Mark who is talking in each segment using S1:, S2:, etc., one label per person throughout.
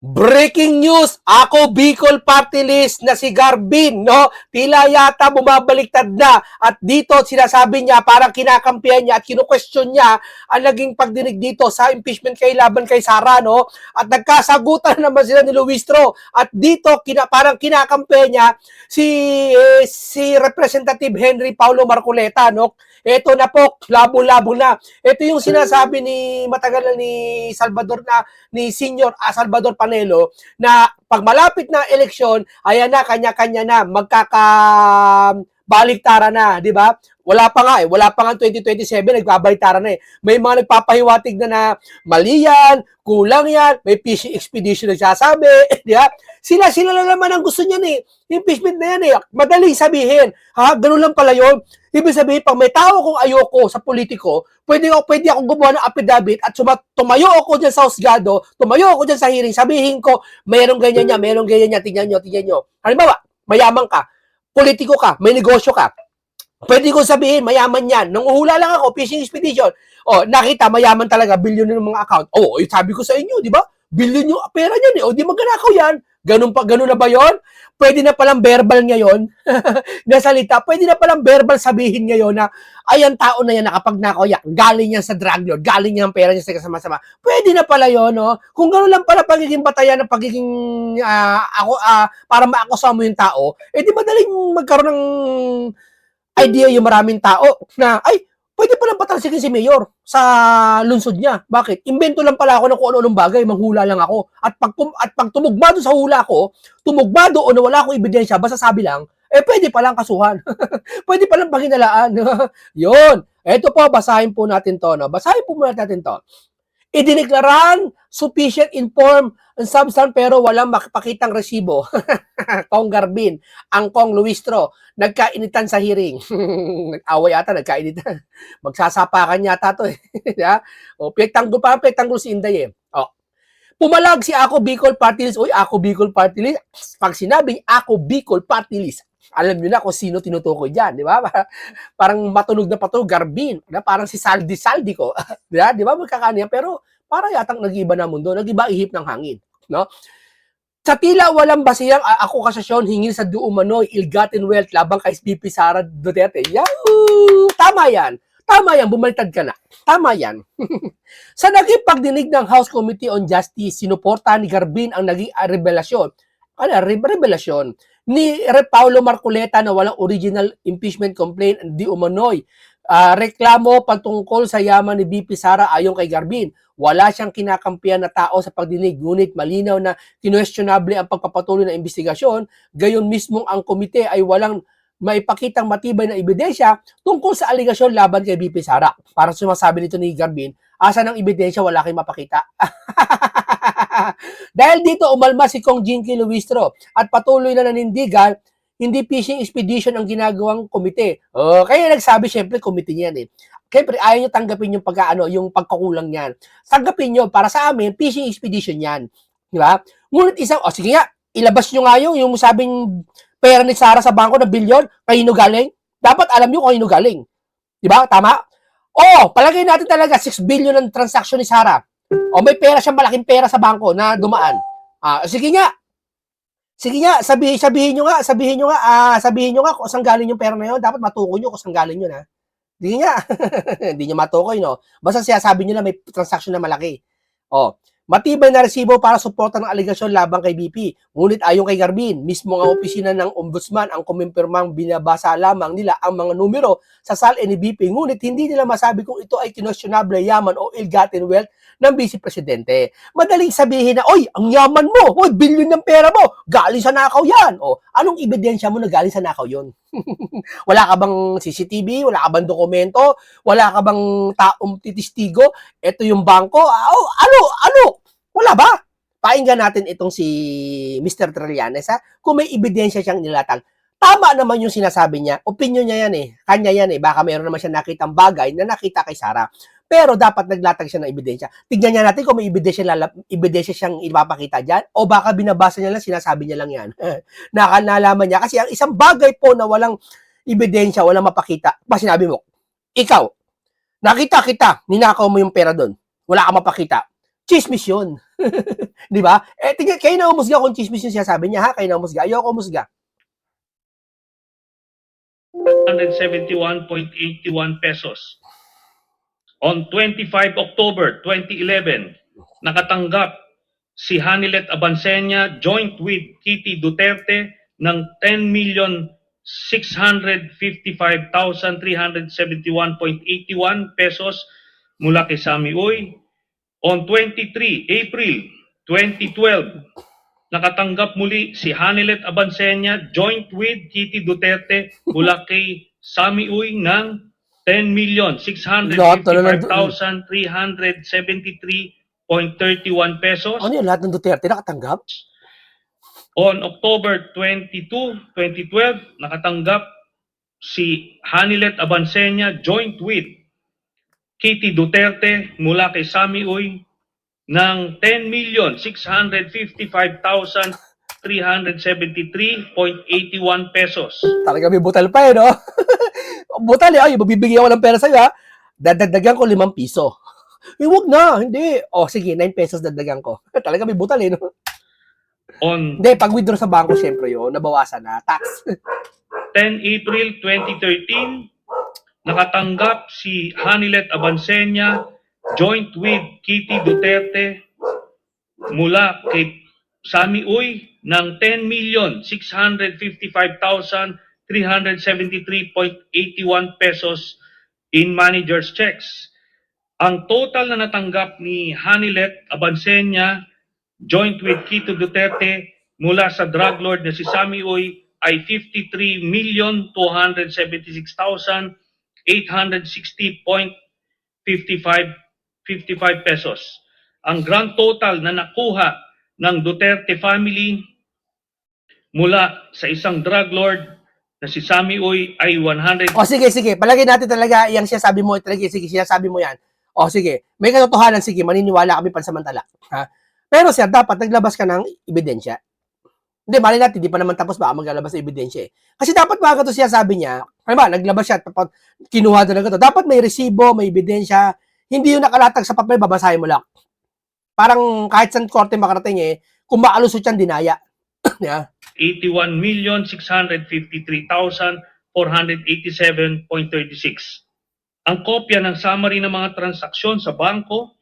S1: Breaking news! Ako Bicol Party List na si Garbin, no? Tila yata bumabaliktad na. At dito sinasabi niya, parang kinakampihan niya at kinu-question niya ang naging pagdinig dito sa impeachment kay laban kay Sara, no? At nagkasagutan naman sila ni Luistro. At dito parang kinakampihan niya si Representative Henry Paulo Marcoleta, no? Ito na po, labo-labo na. Ito yung sinasabi ni matagal na ni Senior Salvador Panelo na pag malapit na eleksyon, ayan na, kanya-kanya na, magkakabaliktaran na, di ba? Wala pa nga 2027, nagbabaliktaran na eh. May mga nagpapahiwatig na mali yan, kulang yan, may fishing expedition nagsasabi, di ba? Sila na naman ang gusto niyan eh. Impeachment na yan eh. Madaling sabihin. Ha? Ganun lang pala yun. Ibig sabihin, pag may tao kong ayoko sa politiko, pwede ako gumawa ng affidavit at tumayo ako dyan sa husgado, tumayo ako dyan sa hearing, sabihin ko, mayroong ganyan niya, tingnan nyo. Halimbawa, mayaman ka, politiko ka, may negosyo ka, pwede ko sabihin, mayaman yan. Nung uhula lang ako, fishing expedition, nakita, mayaman talaga, bilyon ng mga account. Sabi ko sa inyo, di ba? Bilyon yung pera niyan eh. Di magnanakaw yan. Ganun na ba yon? Pwede na palang verbal ngayon na salita. Pwede na palang verbal sabihin ngayon na ay, ang tao na yan nakapagnakaw yan. Galing yan sa drug lord. Galing yan ang pera niya sa kasama-sama. Pwede na pala yon, no? Kung gano'n lang pala pagiging batayan ng pagiging para maakusa mo yung tao, di madaling magkaroon ng idea yung maraming tao na ay, pwede palang patalsikin si Mayor sa lungsod niya. Bakit? Invento lang pala ako ng kung ano-anong bagay, manghula lang ako. At pag tumugma doon sa hula ko, tumugma doon o wala akong ebidensya, basta sabi lang, pwede palang kasuhan. Pwede palang panginalaan. Yun. Ito po, basahin po natin to. No? Basahin po muna natin to. Idineklaraan sufficient inform and substance pero walang makipakitang resibo. Kong Garbin, ang Kong Luistro, nagkainitan sa hearing. Nag-away ata, nagkainitan. Magsasapakan yata to eh. Pektanggol si Inday eh. Pumalag si Ako Bicol Party List. Ako Bicol Party List. Pag sinabing Ako Bicol Party List, alam nyo na kung sino tinutukoy dyan, di ba? Parang matunog na patunog, Garbin. Parang si Saldi ko. Di ba? Magkakaniya. Pero para yatang nag-iba na mundo, nag-iba ihip ng hangin. No? Sa tila walang basiyang akusasyon hingil sa Duumanoy, ill-gotten wealth labang kay SPP Sara Duterte. Yahoo! Tama yan, bumalitad ka na. Tama yan. Sa naging pagdinig ng House Committee on Justice, sinuporta ni Garbin ang naging revelasyon ni Paulo Marcoleta na walang original impeachment complaint di umano'y reklamo patungkol sa yaman ni BP Sara ayon kay Garbin. Wala siyang kinakampihan na tao sa pagdinig, ngunit malinaw na kinuestionable ang pagpapatuloy ng investigasyon, gayon mismong ang komite ay walang maipakitang matibay na ebidensya tungkol sa aligasyon laban kay BP Sara. Para sumasabi nito ni Garbin, asan ang ebidensya, wala kayong mapakita. Dahil dito umalma si Kong Jinky Luistro at patuloy na nanindigan, hindi fishing expedition ang ginagawang komite. Kaya nagsabi, syempre, komite niyan eh. Syempre, ayaw nyo tanggapin yung pagkakulang niyan. Tanggapin nyo, para sa amin, fishing expedition yan. Di ba? Ngunit sige nga, ilabas nyo nga yung sabing pera ni Sara sa bangko na bilyon, kanino galing? Dapat alam nyo kanino galing. Di ba? Tama? Palagay natin talaga 6 billion ang transaction ni Sara. May pera siyang malaking pera sa bangko na dumaan. Sige nga, sabihin nyo nga kung saan galing yung pera na yun. Dapat matukoy nyo kung saan galing yun, ha? Sige nga. Hindi nyo matukoy, no? Basta sabi nyo na may transaction na malaki. Matibay na resibo para suporta ng aligasyon labang kay BP. Ngunit ayon kay Garbin, mismo ang opisina ng ombudsman ang kumimpirmang binabasa lamang nila ang mga numero sa SALE ni BP. Ngunit hindi nila masabi kung ito ay kinestyonable yaman o ill-gotten wealth ng Vice Presidente. Madaling sabihin na, ang yaman mo, bilyon ng pera mo, galing sa nakaw yan. Anong ebidensya mo na galing sa nakaw yun? Wala ka bang CCTV? Wala ka bang dokumento? Wala ka bang taong titistigo? Ito yung bangko? Ano? Wala ba? Painggan natin itong si Mr. Trillanes, ha? Kung may ebidensya siyang nilatag. Tama naman yung sinasabi niya. Opinion niya yan eh. Kanya yan eh. Baka mayroon naman siya nakitang bagay na nakita kay Sara. Pero dapat naglatag siya ng ebidensya. Tignan niya natin kung may ebidensya siyang ipapakita dyan o baka binabasa niya lang, sinasabi niya lang yan. Nalaman niya. Kasi ang isang bagay po na walang ebidensya, walang mapakita, pa sinabi mo, ikaw, nakita kita, ninakaw mo yung pera doon. Wala kang mapakita. Chismis yun. Di ba? Eh, tingnan, kayo na umusga kung chismis yung sinasabi niya, ha? Kayo na umusga. Ayoko umusga.
S2: 171.81 pesos. On 25 October 2011, nakatanggap si Hanilet Abansenya joint with Kitty Duterte ng 10,655,371.81 pesos mula kay Sami Uy. On 23 April 2012, nakatanggap muli si Hanilet Abansenya joint with Kitty Duterte mula kay Sami Uy ng 10,655,373.31 pesos.
S1: Ano yun? Lahat ng Duterte nakatanggap?
S2: On October 22, 2012, nakatanggap si Hanilet Abansenya joint with Kitty Duterte mula kay Sami Uy ng 10,655,373.81 pesos.
S1: Talaga may butal pa no? Butal ay, mabibigyan ko ng pera sa'yo ha. Dadagdagan ko 5 piso. Huwag na, hindi. O sige, 9 pesos dagdagan ko. Talaga may butal no? Hindi, pag withdraw sa bangko, syempre yun, nabawasan na, tax.
S2: 10 April 2013, nakatanggap si Hanilet Abansenya joint with Kitty Duterte mula kay Sami Uy ng 10,655,373.81 pesos in manager's checks. Ang total na natanggap ni Hanilet Abansenya joint with Kitty Duterte mula sa drug lord na si Sami Uy ay 53,276,860.55 pesos. Ang grand total na nakuha ng Duterte family mula sa isang drug lord na si Sami Uy ay 100.
S1: O sige, palagay natin talaga yung sinasabi mo, talaga, sige, sinasabi mo yan. O sige, may katotohanan, sige, maniniwala kami pansamantala. Ha? Pero sir, dapat naglabas ka ng ebidensya. Hindi, mali natin, di pa naman tapos baka maglalabas ng ebidensya eh. Kasi dapat mga ito siya sabi niya, ano ba, naglabas siya, kinuha talaga ito. Dapat may resibo, may ebidensya, hindi yung nakalatag sa papel, babasahin mo lang. Parang kahit saan korte makarating eh, kung maalusot yan, dinaya. Yeah.
S2: 81,653,487.36. Ang kopya ng summary ng mga transaksyon sa bangko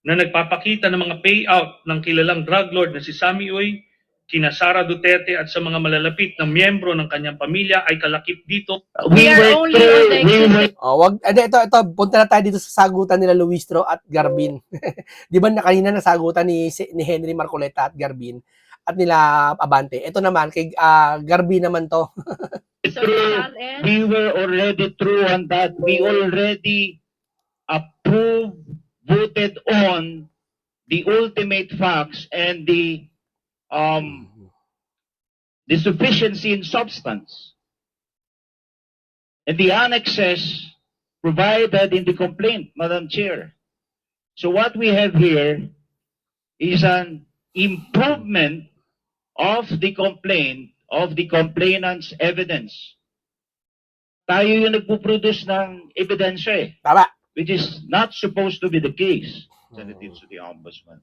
S2: na nagpapakita ng mga payout ng kilalang drug lord na si Sami Uy, kina Sara Duterte at sa mga malalapit na miyembro ng kanyang pamilya ay kalakip dito.
S1: Ito, punta na tayo dito sa sagutan nila Luistro at Garbin. Di ba kanina nasagutan ni Henry Marcoleta at Garbin at nila Abante. Ito naman, kay Garbin naman to.
S3: We were already through on that. We already approved, voted on the ultimate facts and the sufficiency in substance. And the annexes provided in the complaint, Madam Chair. So what we have here is an improvement of the complaint, of the complainant's evidence. Tayo yung nagpo-produce ng ebidensya eh.
S1: Tama.
S3: Which is not supposed to be the case. Representative to the Ombudsman.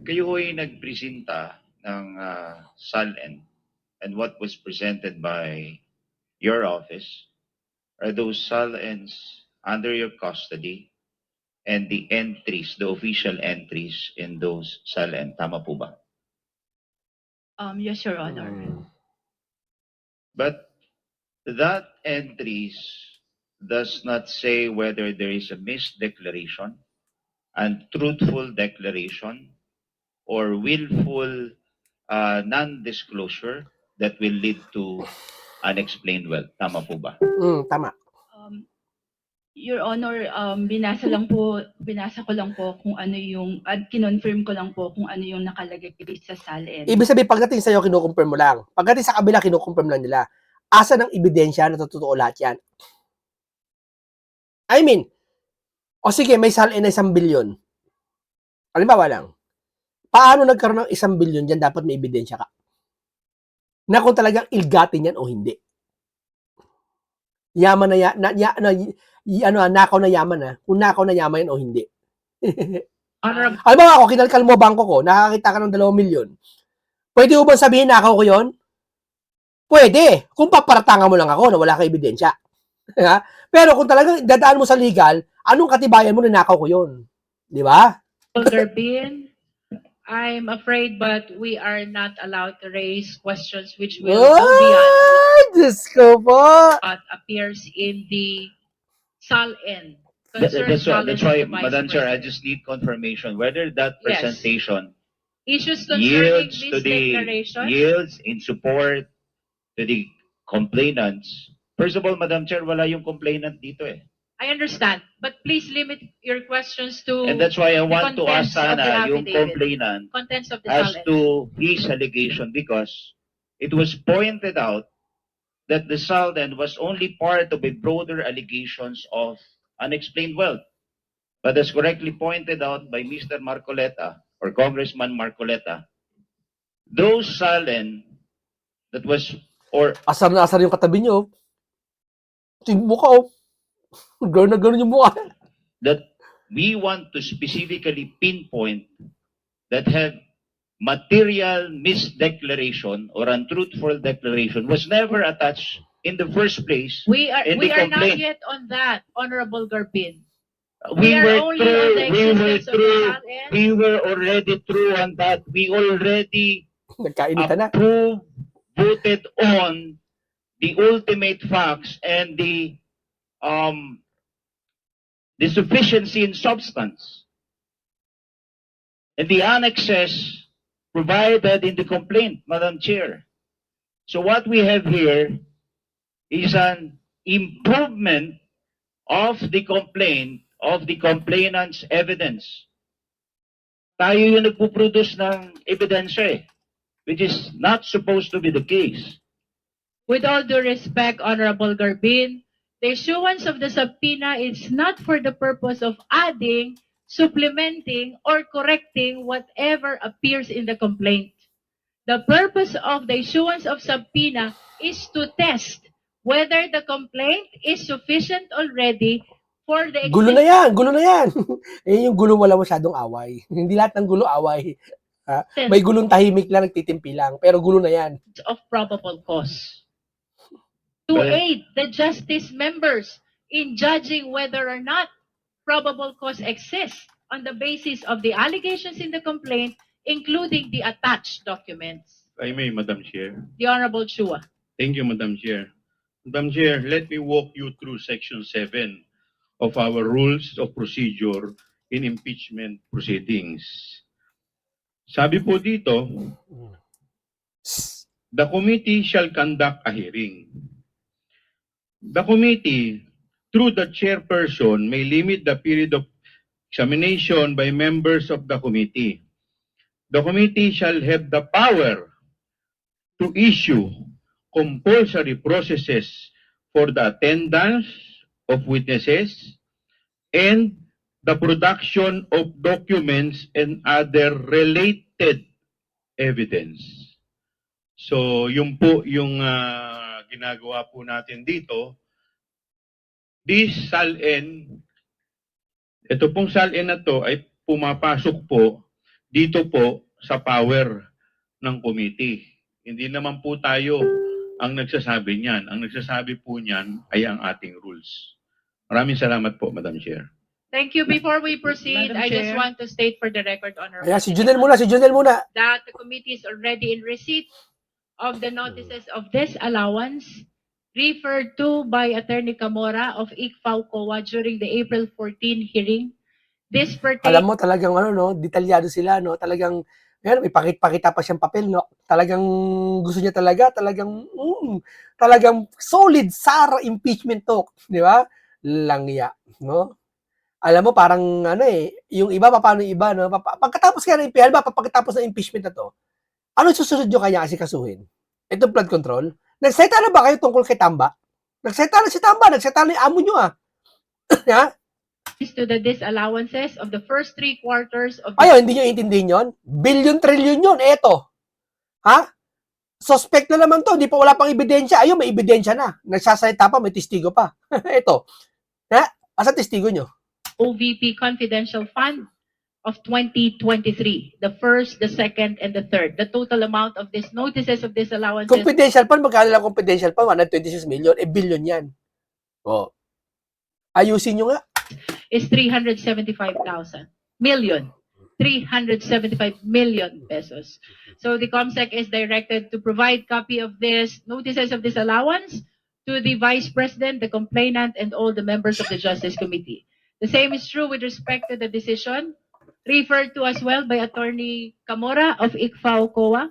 S3: Kayo ay nagpresenta ng SALN and what was presented by your office are those SALNs under your custody and the entries, the official entries in those SALN. Tama po ba?
S4: Yes, Your Honor.
S3: But that entries does not say whether there is a misdeclaration, untruthful declaration, or willful non-disclosure that will lead to unexplained wealth. Tama po ba?
S1: Tama.
S4: Your Honor, binasa ko lang po kung ano yung, at kinonfirm ko lang po kung ano yung nakalagay sa SALN.
S1: Ibig sabihin, pagdating sa'yo, kinukonfirm mo lang. Pagdating sa kabila, kinukonfirm lang nila. Asa ng ebidensya na totoo lahat yan? I mean, o sige, may SALN na 1 bilyon. Halimbawa lang, paano nagkaroon ng 1 bilyon dyan, dapat may ebidensya ka. Na kung talagang ilgatin yan o hindi. Yaman na nakaw na yaman na, kung nakaw na yaman yan o hindi.
S4: Honorable
S1: Alam mo ako, kinalkal mo bangko ko, nakakita ka ng 2 milyon. Pwede mo ba sabihin nakaw ko yon? Pwede. Kung paparatangan mo lang ako na wala kang ebidensya. Ha? Pero kung talagang dadaan mo sa legal, anong katibayan mo na nakaw ko yon? Di ba?
S5: Garbin, I'm afraid but we are not allowed to raise questions which will go beyond
S1: Ay, Diyos ko po.
S5: what appears in the SALN.
S3: That's
S5: Concerned
S3: why,
S5: SALN of the Vice
S3: Madam Chair, I
S5: President.
S3: just need confirmation whether that
S5: Yes.
S3: presentation
S5: Issues concerning
S3: yields
S5: this
S3: to the
S5: declaration.
S3: yields in support to the complainants. First of all, Madam Chair, wala yung complainant dito eh.
S5: I understand, but please limit your questions to
S3: And that's why I want to ask
S5: contents of the
S3: sana yung
S5: affidavit.
S3: complainant
S5: contents of the
S3: as
S5: SALN.
S3: to his allegation because it was pointed out that the Salden was only part of a broader allegations of unexplained wealth. But as correctly pointed out by Mr. Marcoleta or Congressman Marcoleta, those Salden that was or
S1: Asar na asar yung katabi niyo. Yung mukha, oh. Gano'n na gano'n yung mukha.
S3: that we want to specifically pinpoint that have material misdeclaration or untruthful declaration was never attached in the first place.
S5: We are
S3: in the
S5: not
S3: complaint.
S5: yet on that, Honorable Garbin.
S3: We
S5: are
S3: were
S5: only on the existence of the SALN.
S3: we were already through on that. We already
S1: Nagkainitan na.
S3: approved, voted on the ultimate facts and the sufficiency in substance. And the annexes provided in the complaint, Madam Chair. So what we have here is an improvement of the complaint, of the complainant's evidence. Tayo yung nagpuproduce ng ebidensya eh, which is not supposed to be the case.
S5: With all due respect, Honorable Garbin, the issuance of the subpoena is not for the purpose of adding, supplementing, or correcting whatever appears in the complaint. The purpose of the issuance of subpoena is to test whether the complaint is sufficient already for the
S1: Gulo na yan, gulo na yan. Eh, yung gulo wala masyadong away. Hindi lahat ng gulo away. Ha? May gulong tahimik lang, nagtitimpi lang. Pero gulo na yan.
S5: of probable cause. To
S3: Well-
S5: aid the justice members in judging whether or not probable cause exists on the basis of the allegations in the complaint, including the attached documents.
S6: I may, Madam Chair.
S5: The Honorable Chua.
S6: Thank you, Madam Chair. Madam Chair, let me walk you through Section 7 of our Rules of Procedure in Impeachment Proceedings. Sabi po dito, the committee shall conduct a hearing. The committee, through the chairperson, may limit the period of examination by members of the committee. The committee shall have the power to issue compulsory processes for the attendance of witnesses and the production of documents and other related evidence. So, yun po yung ginagawa po natin dito. This SALN, ito pong SALN na to ay pumapasok po dito po sa power ng committee. Hindi naman po tayo ang nagsasabi niyan. Ang nagsasabi po niyan ay ang ating rules. Maraming salamat po, Madam Chair.
S5: Thank you. Before we proceed,
S3: Madam
S5: I just
S3: Chair.
S5: want to state for the record, Honorable,
S1: Ayan, si Junel muna, si Junel muna.
S5: that the committee is already in receipt of the notices of disallowance referred to by Attorney Camora of ICFAO COA during the April 14 hearing. This pertains
S1: Alam mo, talagang ano, no, detalyado sila, no? Talagang, yan, may pakita pa siyang papel, no? Talagang gusto niya talagang solid SAR impeachment talk, di ba? Langya, no? Alam mo, parang, ano yung iba, paano yung iba, no? Pagkatapos kaya ng impeachment, pagkatapos ng impeachment na to, ano susunod nyo kanya asikasuhin? Itong flood control? Nagseta na ba kayo tungkol kay Tamba? Nagseta na si Tamba, nagseta na yung amo nyo, ha?
S5: to the disallowances of the first 3 quarters of
S1: Ayaw, hindi nyo intindihin yun? Billion, trillion yun, eto. Ha? Suspect na naman to, di pa wala pang ebidensya. Ayun, may ebidensya na. Nagsasalita pa, may testigo pa. Eto. Ha? Asa testigo nyo?
S5: OVP Confidential Fund of 2023, the first, the second, and the third. The total amount of these notices of disallowances
S1: Confidential fund, magkano lang confidential fund? 126 million. Billion yan. Oh. Ayusin nyo nga.
S5: is 375,000 million. 375 million pesos. So the COMSEC is directed to provide copy of this notices of disallowance to the Vice President, the complainant, and all the members of the Justice Committee. The same is true with respect to the decision referred to as well by Attorney Camora of ICFAO COA.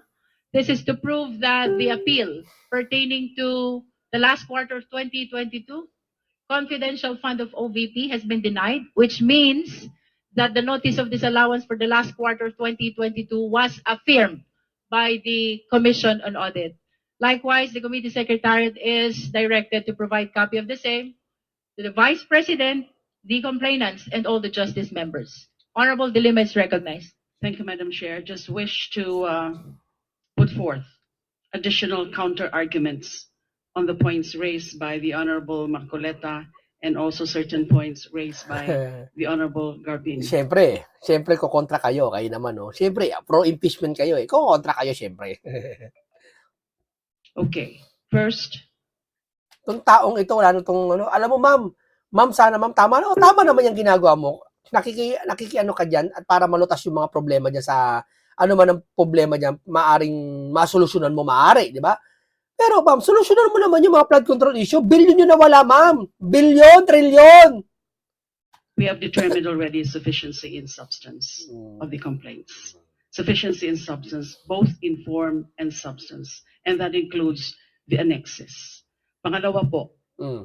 S5: This is to prove that the appeal pertaining to the last quarter of 2022 confidential fund of OVP has been denied, which means that the notice of disallowance for the last quarter of 2022 was affirmed by the Commission on Audit. Likewise, the committee secretariat is directed to provide copy of the same to the Vice President, the complainants, and all the justice members. Honorable De Lima is recognized.
S7: Thank you, Madam Chair. Just wish to put forth additional counter arguments on the points raised by the Honorable Marcoleta and also certain points raised by the Honorable Garbin.
S1: Siyempre, kukontra kayo. Kayo naman, no? Siyempre, pro-impeachment kayo, eh. Kukontra kayo, siyempre.
S7: Okay. First,
S1: Itong taong ito, wala na itong, ano, alam mo, ma'am, sana, ma'am, tama naman yung ginagawa mo. Nakikiano ka dyan at para malutas yung mga problema dyan sa, ano man ang problema dyan, maaring masolusyonan mo, maari, di ba? Pero, ma'am, solusyonan mo naman yung mga flood control issue. Billion yun na wala, ma'am. Billion, trillion.
S7: we have determined already sufficiency in substance of the complaints. Sufficiency in substance, both in form and substance. And that includes the annexes. Pangalawa po,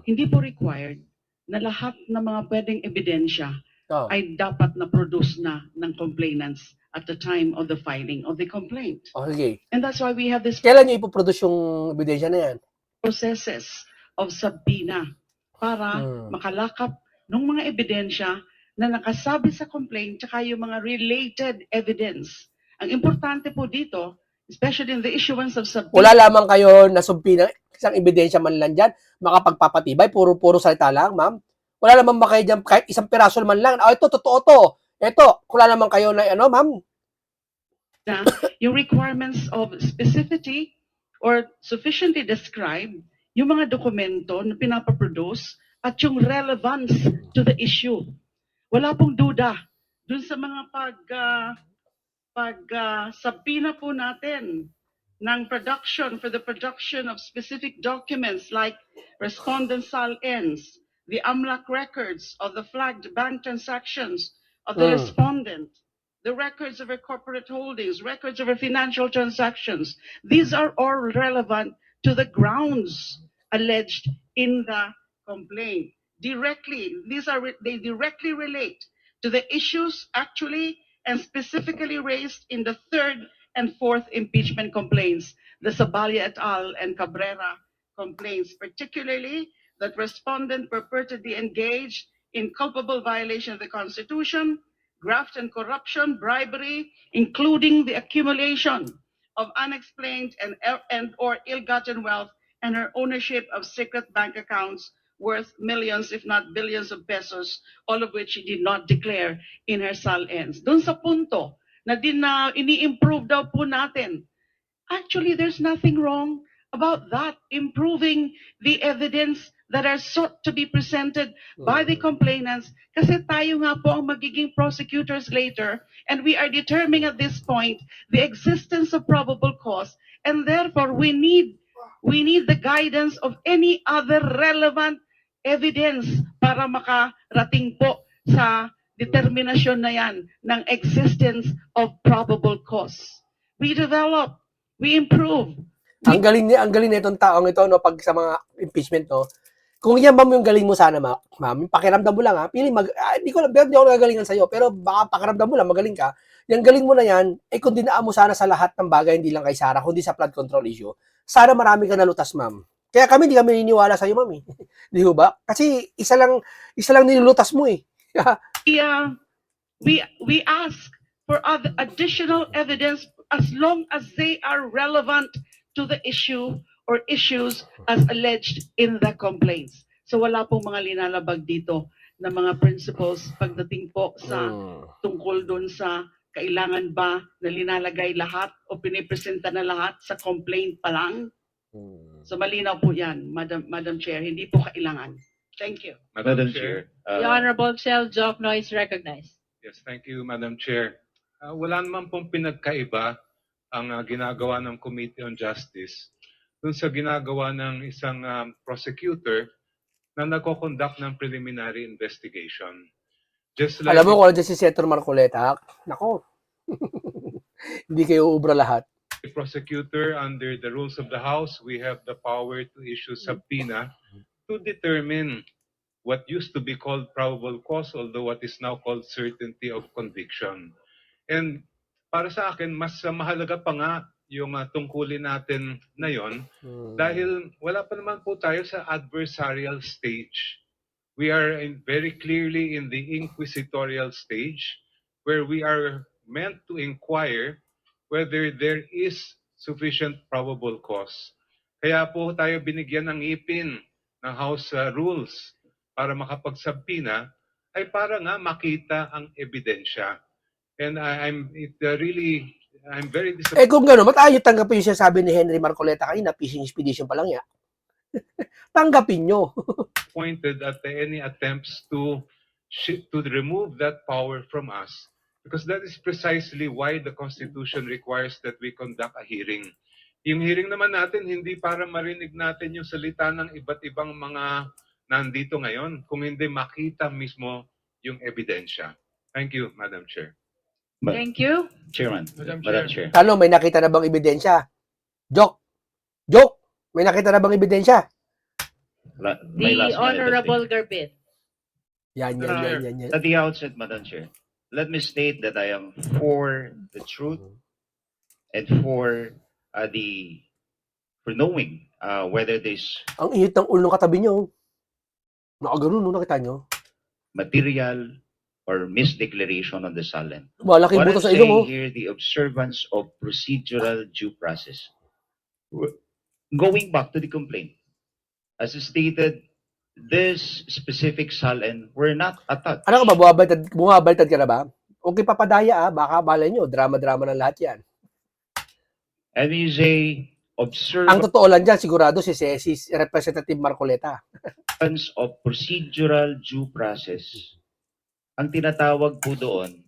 S7: hindi po required na lahat ng mga pwedeng ebidensya
S1: Oh.
S7: ay dapat na produce na ng complainants at the time of the filing of the complaint.
S1: Oh, sige.
S7: And that's why we have this
S1: Kailan nyo ipoproduce yung ebidensya na yan?
S7: processes of subpoena para makalakap ng mga ebidensya na nakasabi sa complaint tsaka yung mga related evidence. Ang importante po dito, especially in the issuance of subpoena,
S1: Wala lamang kayo nasumpi ng isang ebidensya man lang dyan, makapagpapatibay, puro salita lang, ma'am. Wala naman ba kayo dyan, kahit isang piraso man lang, ito, totoo to. Ito, wala naman kayo na, ma'am.
S7: na yung requirements of specificity or sufficiently describe yung mga dokumento na pinapaproduce at yung relevance to the issue. Wala pong duda dun sa mga subpoena po natin ng production for the production of specific documents like respondent SAL-Ns, the AMLAC records of the flagged bank transactions of the respondent, the records of her corporate holdings, records of her financial transactions. These are all relevant to the grounds alleged in the complaint. They directly relate to the issues actually and specifically raised in the third and fourth impeachment complaints, the Sabalia et al. And Cabrera complaints, particularly that respondent purportedly engaged in culpable violation of the Constitution, graft and corruption, bribery, including the accumulation of unexplained and or ill-gotten wealth, and her ownership of secret bank accounts worth millions, if not billions of pesos, all of which she did not declare in her SAL-Ns. Doon sa punto na ini-improve daw po natin. Actually, there's nothing wrong about that, improving the evidence that are sought to be presented by the complainants, kasi tayo nga po ang magiging prosecutors later, and we are determining at this point the existence of probable cause, and therefore we need the guidance of any other relevant evidence para makarating po sa determinasyon na yan ng existence of probable cause. We develop, we improve.
S1: Ang galing na itong taong ito, no, pag sa mga impeachment, no. Kung yan, ma'am, yung galing mo sana, ma'am, pakiramdam mo lang, ha. Hindi ko nagagalingan sa'yo, pero baka pakiramdam mo lang, magaling ka. Yung galing mo na yan, kung dinaan mo sana sa lahat ng bagay, hindi lang kay Sara, kundi sa flood control issue, sana marami ka nalutas, ma'am. Kaya hindi kami naniniwala sa'yo, ma'am, eh. Di ba? Kasi isa lang nilulutas mo, eh.
S7: We ask for other additional evidence as long as they are relevant to the issue or issues as alleged in the complaints. So wala pong mga linalabag dito na mga principles pagdating po sa
S1: Mm.
S7: tungkol doon sa kailangan ba na linalagay lahat o pinipresenta na lahat sa complaint pa lang?
S1: Mm.
S7: So malinaw po yan, Madam Chair, hindi po kailangan. Thank you.
S3: Madam Chair,
S5: The Honorable Sel Jokno is recognized.
S8: Yes, thank you, Madam Chair. Wala naman pong pinagkaiba ang ginagawa ng Committee on Justice dun sa ginagawa ng isang prosecutor na nagko-conduct ng preliminary investigation. Just like
S1: Alam mo kung nandiyan si Senator Marcoleta, nako, hindi kayo ubra lahat.
S8: the prosecutor under the rules of the House, we have the power to issue subpoena to determine what used to be called probable cause, although what is now called certainty of conviction. And para sa akin, mas mahalaga pa nga yung tungkulin natin na yon dahil wala pa naman po tayo sa adversarial stage. We are very clearly in the inquisitorial stage where we are meant to inquire whether there is sufficient probable cause. Kaya po tayo binigyan ng ngipin ng House rules para makapagsabpina ay para nga makita ang ebidensya. And I'm very disappointed.
S1: Kung gano'n, ba't ayaw tanggapin yung sinasabi ni Henry Marcoleta kanina, fishing expedition pa lang yan? Tanggapin nyo.
S8: Pointed at any attempts to remove that power from us, because that is precisely why the Constitution requires that we conduct a hearing. Yung hearing naman natin, hindi para marinig natin yung salita ng iba't ibang mga nandito ngayon, kung hindi makita mismo yung ebidensya. Thank you, Madam Chair.
S5: Thank you.
S3: Chairman,
S8: Madam
S3: Madam
S8: Chair.
S3: Chair.
S1: Tanong, may nakita na bang ebidensya? Joke, may nakita na bang ebidensya?
S3: My
S5: The
S3: last
S5: Honorable
S3: manifestation.
S5: Garbin.
S1: Yan.
S3: At the outset, Madam Chair, let me state that I am for the truth and for knowing whether this
S1: Ang init ng ulo ng katabi nyo. Nakaganon, no? Nakita nyo?
S3: material or misdeclaration on the Salen.
S1: Malaking
S3: What I'm
S1: buto sa ilong,
S3: saying
S1: oh.
S3: here, the observance of procedural due process. Going back to the complaint, as stated, this specific Salen were not attached.
S1: Ano ka ba, bumabaltad ka na ba? Okay, papadaya, baka bala nyo, drama-drama ng lahat yan.
S3: And is a
S1: Ang
S3: observance
S1: totoo lang dyan, sigurado si Representative Marcoleta.
S3: of procedural due process. Ang tinatawag po doon,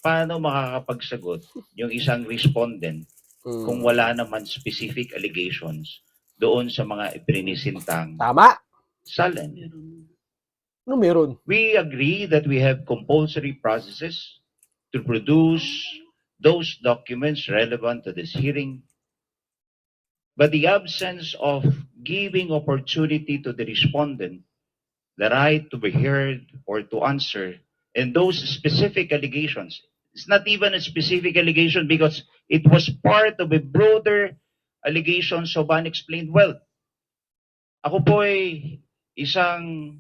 S3: paano makakapagsagot yung isang respondent kung wala naman specific allegations doon sa mga iprinisintang
S1: Tama.
S3: Salen.
S1: Ano meron?
S3: We agree that we have compulsory processes to produce those documents relevant to this hearing. But the absence of giving opportunity to the respondent the right to be heard or to answer and those specific allegations, it's not even a specific allegation because it was part of a broader allegations of unexplained wealth. Ako po ay isang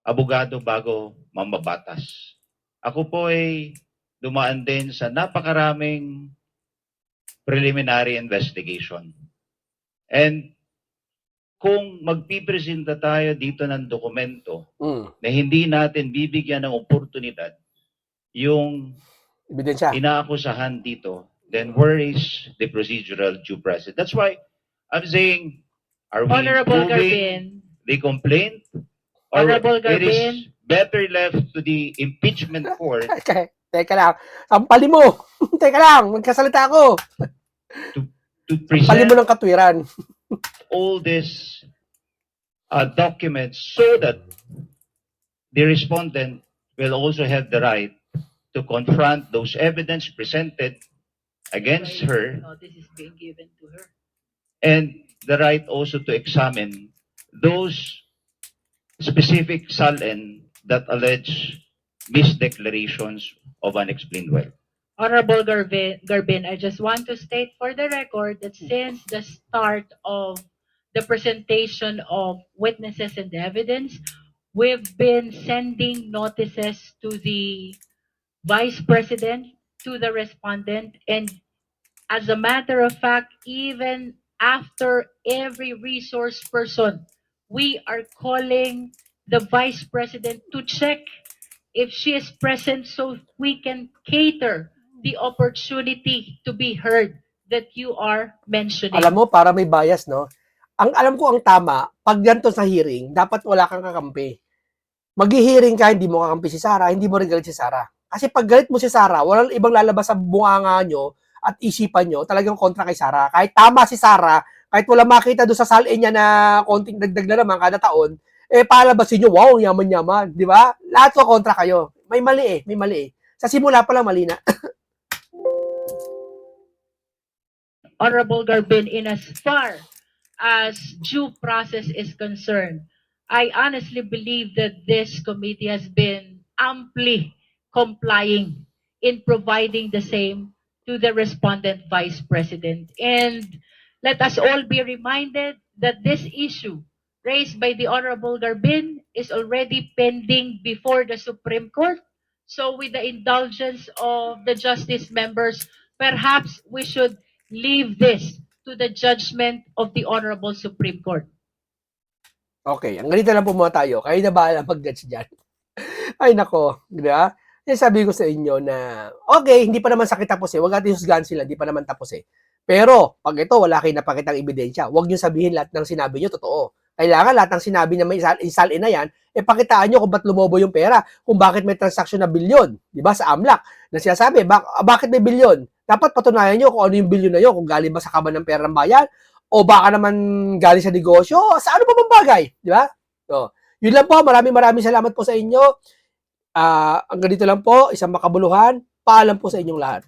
S3: abogado bago mamabatas. Ako po ay dumaan din sa napakaraming preliminary investigation. And kung magpipresenta tayo dito ng dokumento na hindi natin bibigyan ng oportunidad yung
S1: Ebidensya.
S3: inaakusahan dito, then where is the procedural due process? That's why I'm saying, are we
S5: Honorable
S3: improving
S5: Garbin.
S3: the complaint? Or
S5: Honorable
S3: it is
S5: Garbin.
S3: better left to the impeachment court
S1: Teka lang. Sampalin mo. Teka lang. Magkasalita ako.
S3: to
S1: Sampalin mo
S3: present
S1: ng katwiran.
S3: all these documents so that the respondent will also have the right to confront those evidence presented against her
S5: Notice is being given to her.
S3: and the right also to examine those specific Salen that allege misdeclarations of unexplained wealth.
S5: Honorable Garbin, I just want to state for the record that since the start of the presentation of witnesses and evidence, we've been sending notices to the Vice President, to the respondent, and as a matter of fact, even after every resource person, we are calling the Vice President to check if she is present so we can cater the opportunity to be heard that you are mentioning.
S1: Alam mo, para may bias, no? Ang alam ko ang tama, pag ganito sa hearing, dapat wala kang kakampi. Mag-hearing ka, hindi mo kakampi si Sara, hindi mo rin galit si Sara. Kasi pag galit mo si Sara, walang ibang lalabas sa bunganga nyo at isipan nyo, talagang kontra kay Sara. Kahit tama si Sara, kahit wala makita doon sa salin niya na konting dagdag na naman kada taon, palabasin nyo, wow, yaman-yaman, di ba? Lahat ko kontra kayo. May mali may mali. Sa simula pa lang mali na.
S5: Honorable Garbin, in as far as due process is concerned, I honestly believe that this committee has been amply complying in providing the same to the respondent Vice President. And let us all be reminded that this issue raised by the Honorable Garbin is already pending before the Supreme Court. So with the indulgence of the justice members, perhaps we should leave this to the judgment of the Honorable Supreme Court.
S1: Okay, ang ganito lang po muna tayo. Kayo na bahala mag-judge dyan. Ay nako, di ba? Sabi ko sa inyo na, okay, hindi pa naman sakit tapos Huwag natin husgahan sila, hindi pa naman tapos Pero, pag ito, wala kayo napakitang ebidensya. Huwag nyo sabihin lahat ng sinabi nyo, totoo. Kailangan lahat ng sinabi na may isalin na yan, pakitaan nyo kung ba't lumobo yung pera, kung bakit may transaksyon na bilyon, di ba, sa AMLAC. Na sinasabi, bakit may bilyon? Dapat patunayan nyo kung ano yung bilyon na yun, kung galing ba sa kaban ng pera ng bayan, o baka naman galing sa negosyo, sa ano pa bang bagay, di ba? So, yun lang po, maraming salamat po sa inyo. Hanggang dito lang po, isang makabuluhan, paalam po sa inyong lahat.